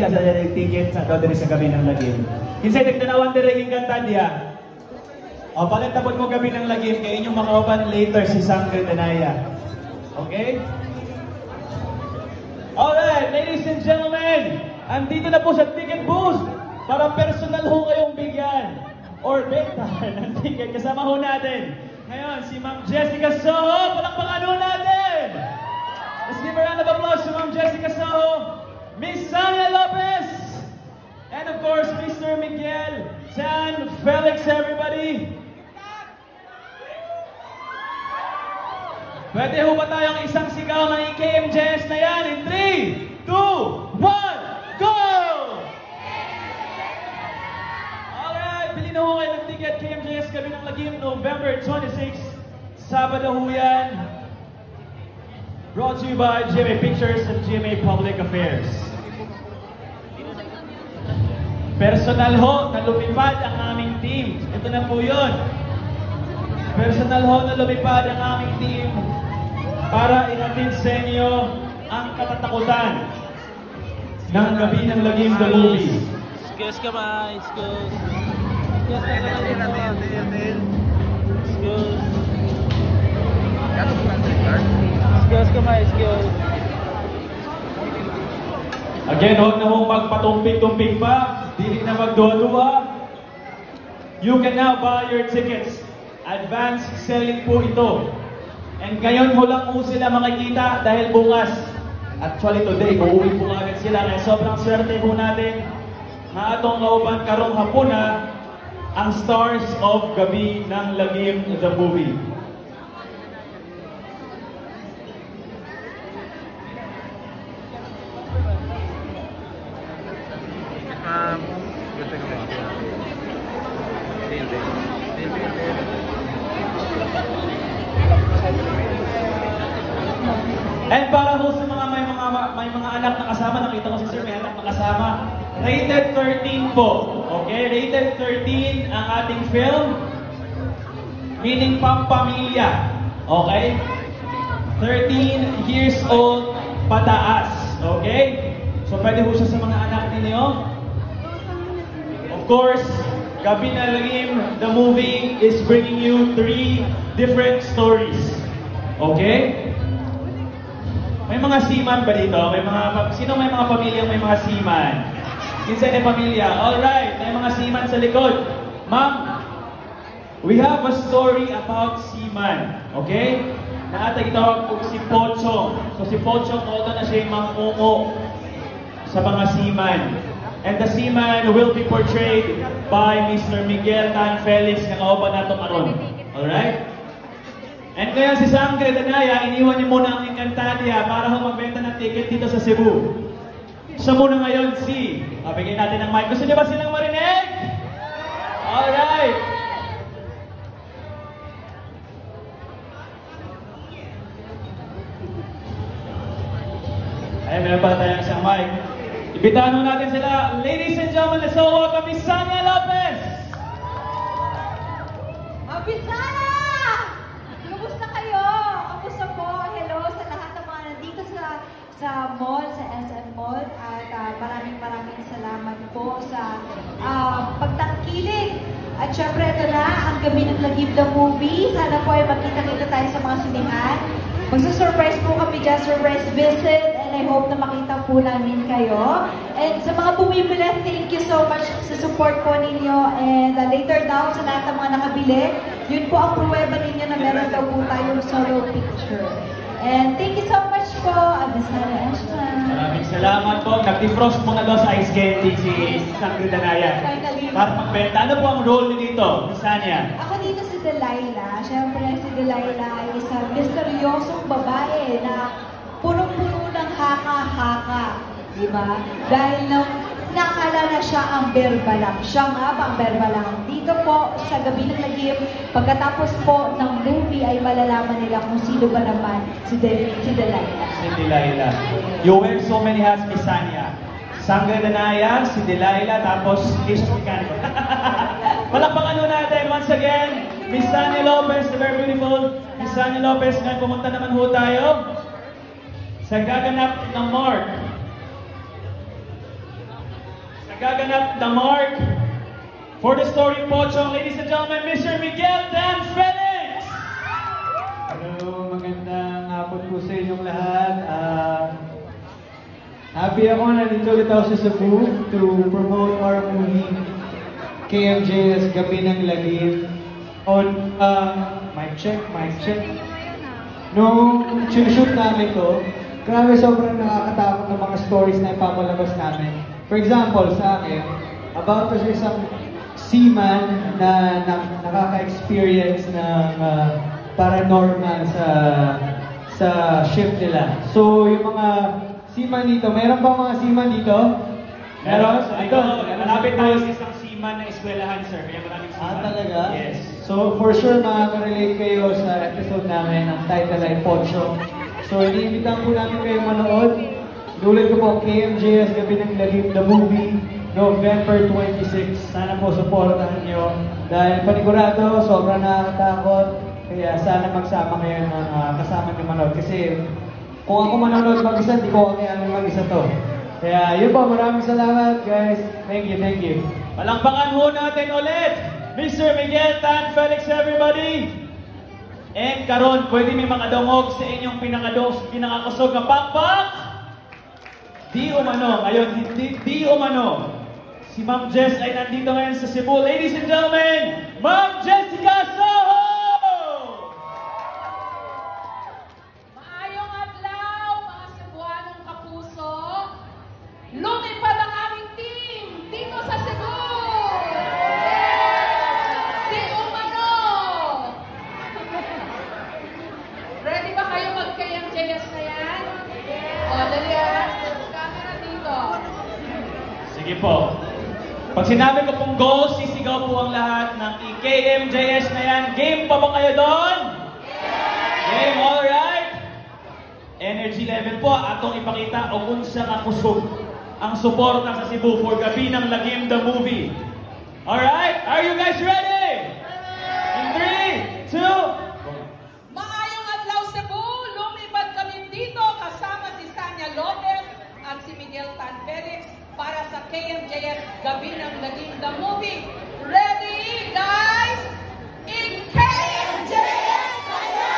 siya sa ticket sa doon sa gabi ng lagim. Kinsay nagtanawan din yung kanta diya. O, pagkatapos mo gabi ng lagim, kayo inyong makauban later si Sangre Danaya. Okay? Alright, ladies and gentlemen, andito na po sa ticket booth para personal ho kayong bigyan or benta ng ticket. Kasama ho natin ngayon si Ma'am Jessica Soho. Palakpakan ho natin! Let's give a round of applause to Ma'am Jessica Soho, Miss Sania Lopez, and of course, Mr. Miguel San Felix, everybody. Pwede ho ba tayong isang sigaw ng KMJS na yan in 3, 2, 1, go! Alright, bili na ho kayo ng ticket. KMJS Gabi ng Lagim, November 26, Sabado ho yan. Brought to you by GMA Pictures and GMA Public Affairs. Personal ho na lumipad ang aming team. Ito na po yun. Personal ho na lumipad ang aming team para ihatid sa inyo ang katatakutan ng Gabi ng Lagim, the movie. Excuse ka ba? Excuse. Excuse ka ba? Excuse. Again, huwag na hong magpatumpik-tumpik pa. Dili na magdua-dua. You can now buy your tickets. Advance selling po ito. And ngayon ho lang po sila makikita dahil bukas. Actually today, uuwi po agad sila. Kaya sobrang swerte po natin na atong kauban karong hapuna ang stars of Gabi ng Lagim, the movie. And para ho sa mga may mga anak na kasama, nakita ko si Sir may anak na kasama, rated 13 po. Okay, rated 13 ang ating film. Meaning pampamilya. Okay? 13 years old pataas. Okay? So pwede ho siya sa mga anak ninyo. Of course, Gabi ng Lagim, the movie is bringing you 3 different stories. Okay? May mga seaman ba dito? Sino may mga pamilyang may mga seaman? Kinsa na pamilya? Alright, may mga seaman sa likod. Ma'am, we have a story about seaman. Okay? Naatag itawag po si Pochong. So si Pochong, although na siya yung mangungo sa mga seaman. And the seaman will be portrayed by Mr. Miguel San Felix na kauban nato karon. Alright? And kaya si Sangre Danaya, iniwan niyo muna ang Encantadia para magbenta ng ticket dito sa Cebu. Siya muna ngayon si, bigyan natin ng mic. Gusto niyo ba silang marinig? Alright! Ay, meron pa tayong isang mic. Ibitahan natin sila. Ladies and gentlemen, let's all welcome Miss Sania Lopez! Abisana! Kamusta kayo? Kamusta po? Hello sa lahat ng mga nandito sa mall, sa SM Mall. At maraming salamat po sa pagtangkilik. At syempre, ito na, ang Gabi ng Lagim, the movie. Sana po ay magkita-kita tayo sa mga sinihan. Magsusurprise po kami dyan, surprise visit. And I hope na makita po namin kayo. And sa mga bumibili, thank you so much sa support po ninyo. And later down, sa lahat ng mga nakabili, yun po ang pruweba ninyo na meron daw po tayong solo picture. And thank you so much po, Abisana Ashman. Maraming salamat po. Nag-defrost mo na daw sa ice candy si Sangre Danaya. Para magbenta. Ano po ang role niyo dito, Miss Sania? Ako dito si Delilah. Siyempre, si Delilah ay isang misteryosong babae na punong-puno ng haka-haka. Diba? Dahil nakakala na siya ang berbalang. Siya nga ba ang berbalang? Dito po sa Gabi ng Lagim, pagkatapos po ng movie ay malalaman nila kung sino ba naman si Delilah. Si Delilah. You wear so many hats, Miss Sania. Sangre Danaya, si Delilah, tapos Jesus Mechanico. Palakpakan natin once again, Miss Sania Lopez, the very beautiful Miss Sania Lopez. Ngayon pumunta naman ho tayo sa gaganap ng Mark. Nagaganap na Mark. For the story Pochong, ladies and gentlemen, Mr. Miguel Dan Felix! Hello, magandang hapon po sa inyong lahat. Happy ako na nandito ulit ako sa Cebu to promote our movie KMJS Gabi ng Lagim on mic check. Nung shoot namin to, grabe sobrang nakakatakot ng mga stories na ipapalabas namin. For example, sa akin, about to sa isang seaman na nakaka-experience ng paranormal sa ship nila. So, yung mga seaman dito, meron ba mga seaman dito? Meron? Malapit tayo sa isang seaman na eskwelahan, sir. Kaya maraming seaman. Talaga? Yes. So, for sure, makaka-relate kayo sa episode namin. Ang title ay Pocho. So, iniimbitan po namin kayo manood. Ulit ko po, KMJS Gabi ng Lagim, the movie, November 26. Sana po supportahan nyo. Dahil panigurado, sobrang nakakatakot. Kaya sana magsama kayo ng kasama nyo manood. Kasi kung ako manonood mag-isa, di ko kakayanin mag-isa to. Kaya yun po, maraming salamat guys. Thank you. Palakpakan ho natin ulit, Mr. Miguel Tan Felix, everybody! And karon, pwede may makadungog sa inyong pinakakusog na pakpak? Di umano, ngayon, di umano. Si Ma'am Jess ay nandito ngayon sa Cebu. Ladies and gentlemen, Ma'am Jessica Soho! Maayong adlaw, mga Cebuanong kapuso. Lumipad ang aming team dito sa Cebu! Di umano! Ready ba kayo mag-KMJS na yan? O, dali yan. Camera dito. Sige po. Pag sinabi ko pong go, sisigaw po ang lahat ng KMJS na yan. Game pa ba kayo doon? Game, alright? Energy level po, atong ipakita o unsa nga kusog ang suporta sa Cebu for Gabi ng Lagim the movie. Alright? Are you guys ready? In 3, 2, Maayong adlaw Cebu, lumipad kami dito kasama si Sanya Lopez at si Miguel Tan Felix para sa KMJS Gabi ng Lagim the movie. Ready, guys? In KMJS tayo!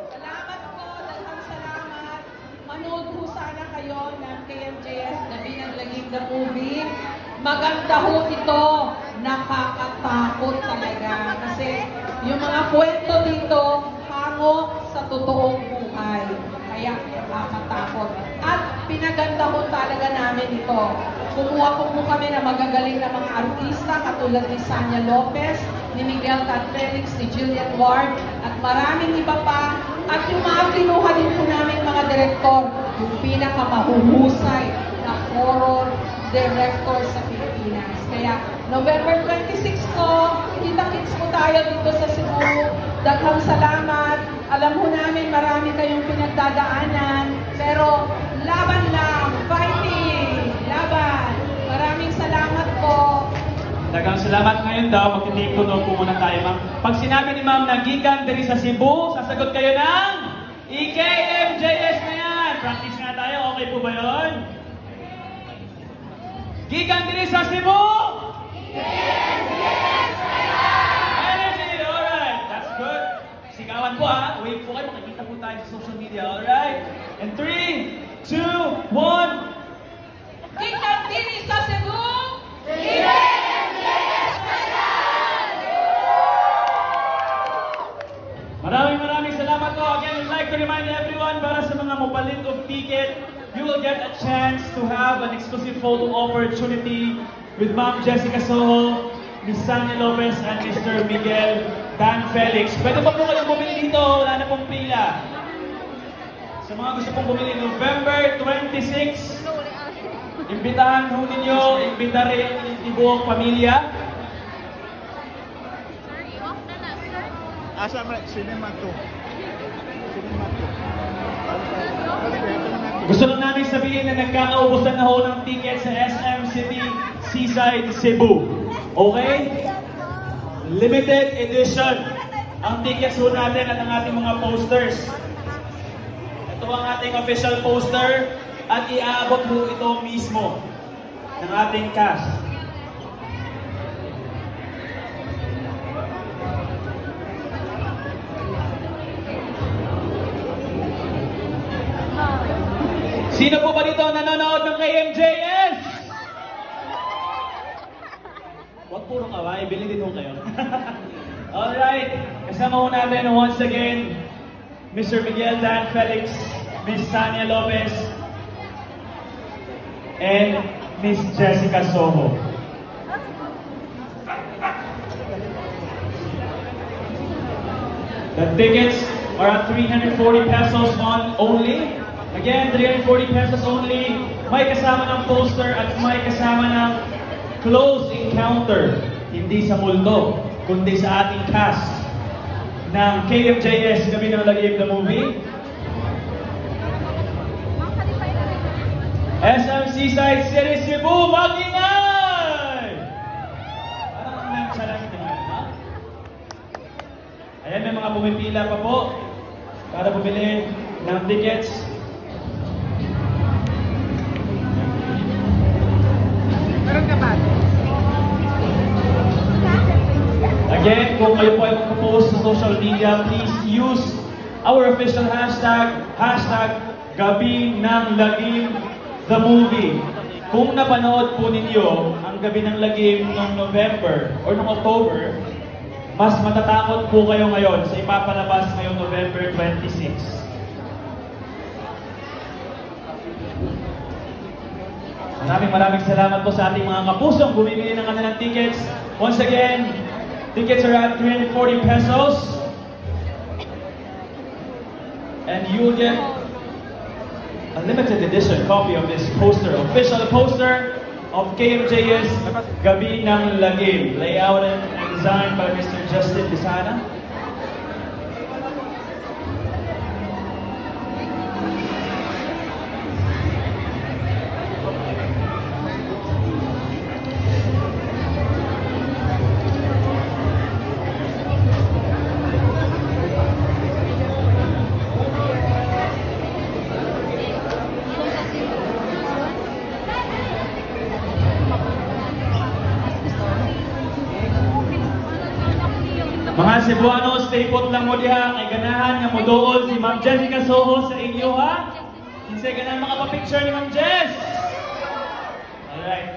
Salamat po, daghang salamat. Manood po sana kayo ng KMJS Gabi ng Lagim the movie. Maganda ho ito, nakakatakot talaga. Kasi yung mga kwento dito, hango sa totoong buhay. Kaya nakakatakot. At pinaganda ho talaga namin ito. Kumuha ko po kami na magagaling na mga artista katulad ni Sanya Lopez, ni Miguel Tan Felix, ni Jillian Ward, at maraming iba pa. At yung mga kinuha din po namin mga direktor, yung pinakamahuhusay na horror director sa Pilipinas. Kaya November 26 po, kita-kits po tayo dito sa Cebu. Daghang salamat. Alam ho namin marami kayong pinagdadaanan. Pero laban lang, fighting, laban. Maraming salamat po. daghang salamat ngayon daw. Magtitake po po muna tayo, ma'am. Pag sinabi ni ma'am na gikan diri sa Cebu, sasagot kayo ng KMJS na yan. Practice nga tayo. Okay po ba yun? Gikan diri sa Cebu! Energy! Alright, that's good. Sigawan po ha. Wait po kayo, makikita po tayo sa social media. Alright? And 3, 2, 1. Gikan diri sa Cebu! Maraming salamat po. Again, we'd like to remind everyone, para sa mga mupalit of ticket, you will get a chance to have an exclusive photo opportunity with Ma'am Jessica Soho, Miss Sanya Lopez, and Mr. Miguel Dan Felix. Pwede pa po kayong bumili dito, wala na pong pila. Sa mga gusto pong bumili, November 26, imbitahan ho ninyo, imbita rin ang buong pamilya. Asa man, cinema to. Gusto lang namin sabihin na nagkakaubusan na ho ng ticket sa SM City Seaside Cebu. Okay? Limited edition ang tickets ho natin at ang ating mga posters. Ito ang ating official poster. at iaabot po ito mismo ng ating cast. Sino po ba dito ang nanonood ng KMJS? Huwag puro kaway, bili dito kayo. Alright, kasama ho natin once again, Mr. Miguel Dan Felix, Miss Tania Lopez, and Miss Jessica Soho. The tickets are at 340 pesos only. Again, 340 pesos only. May kasama ng poster at may kasama ng close encounter. Hindi sa multo, kundi sa ating cast ng KMJS Gabi ng Lagim the Movie. SM Seaside City, Cebu, mag-ingay! Parang ang nang-challenge naman, ha? Ayan, may mga pumipila pa po para bumili ng tickets. Again, kung kayo po ay mag-post sa social media, please use our official hashtag, Gabi ng Lagim the Movie. Kung napanood po ninyo ang Gabi ng Lagim noong November or noong October, mas matatakot po kayo ngayon sa ipapalabas ngayong November 26. Maraming salamat po sa ating mga kapusong bumibili ng kanilang tickets. Once again, tickets are at 340 pesos. And you'll get a limited edition copy of this poster, official poster of KMJS Gabi ng Lagim, layout and designed by Mr. Justin Bisana. Mga Cebuano, stay put lang mo diha, kay ganahan nga mo dool si Ma'am Jessica Soho sa inyo, ha? Kinsay ganahan makapapicture ni Ma'am Jess! Alright.